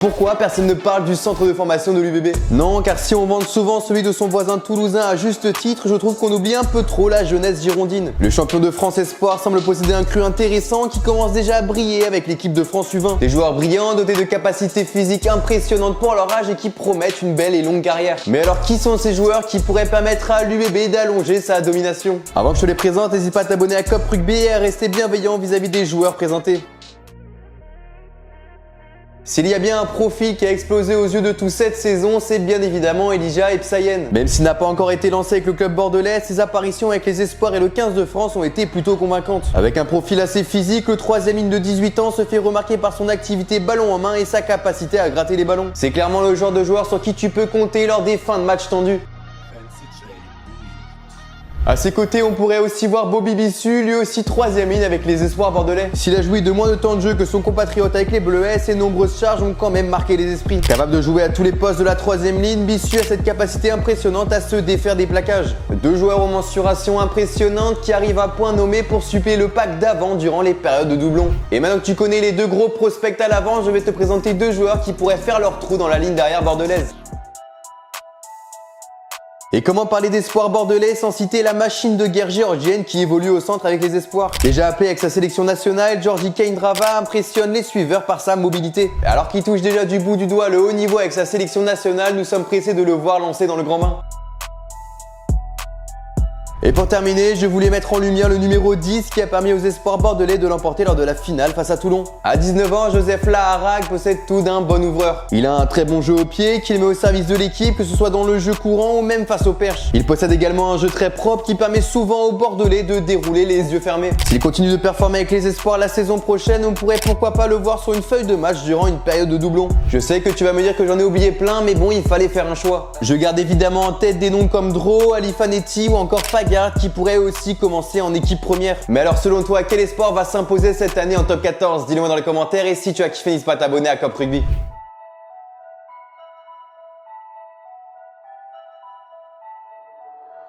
Pourquoi personne ne parle du centre de formation de l'UBB? Non, car si on vante souvent celui de son voisin toulousain à juste titre, je trouve qu'on oublie un peu trop la jeunesse girondine. Le champion de France Espoir semble posséder un cru intéressant qui commence déjà à briller avec l'équipe de France U20. Des joueurs brillants, dotés de capacités physiques impressionnantes pour leur âge et qui promettent une belle et longue carrière. Mais alors qui sont ces joueurs qui pourraient permettre à l'UBB d'allonger sa domination? Avant que je te les présente, n'hésite pas à t'abonner à Cop Rugby et à rester bienveillant vis-à-vis des joueurs présentés. S'il y a bien un profil qui a explosé aux yeux de tous cette saison, c'est bien évidemment Elijah Epsayen. Même s'il n'a pas encore été lancé avec le club bordelais, ses apparitions avec les espoirs et le 15 de France ont été plutôt convaincantes. Avec un profil assez physique, le troisième ligne de 18 ans se fait remarquer par son activité ballon en main et sa capacité à gratter les ballons. C'est clairement le genre de joueur sur qui tu peux compter lors des fins de match tendus. À ses côtés, on pourrait aussi voir Bobby Bissu, lui aussi troisième ligne avec les espoirs bordelais. S'il a joué de moins de temps de jeu que son compatriote avec les Bleuets, ses nombreuses charges ont quand même marqué les esprits. Capable de jouer à tous les postes de la troisième ligne, Bissu a cette capacité impressionnante à se défaire des plaquages. Deux joueurs aux mensurations impressionnantes qui arrivent à point nommé pour suppléer le pack d'avant durant les périodes de doublons. Et maintenant que tu connais les deux gros prospects à l'avant, je vais te présenter deux joueurs qui pourraient faire leur trou dans la ligne d'arrière bordelaise. Et comment parler d'espoir bordelais sans citer la machine de guerre géorgienne qui évolue au centre avec les espoirs? Déjà appelé avec sa sélection nationale, Georgi Kaindrava impressionne les suiveurs par sa mobilité. Alors qu'il touche déjà du bout du doigt le haut niveau avec sa sélection nationale, nous sommes pressés de le voir lancer dans le grand bain. Et pour terminer, je voulais mettre en lumière le numéro 10 qui a permis aux espoirs bordelais de l'emporter lors de la finale face à Toulon. À 19 ans, Joseph Laharag possède tout d'un bon ouvreur. Il a un très bon jeu au pied qu'il met au service de l'équipe, que ce soit dans le jeu courant ou même face aux perches. Il possède également un jeu très propre qui permet souvent aux bordelais de dérouler les yeux fermés. S'il continue de performer avec les espoirs la saison prochaine, on pourrait pourquoi pas le voir sur une feuille de match durant une période de doublon. Je sais que tu vas me dire que j'en ai oublié plein, mais bon, il fallait faire un choix. Je garde évidemment en tête des noms comme Dro, Ali Fanetti ou encore Paga qui pourrait aussi commencer en équipe première. Mais alors selon toi, quel espoir va s'imposer cette année en top 14? Dis-le moi dans les commentaires et si tu as kiffé, n'hésite pas à t'abonner à Cop Rugby.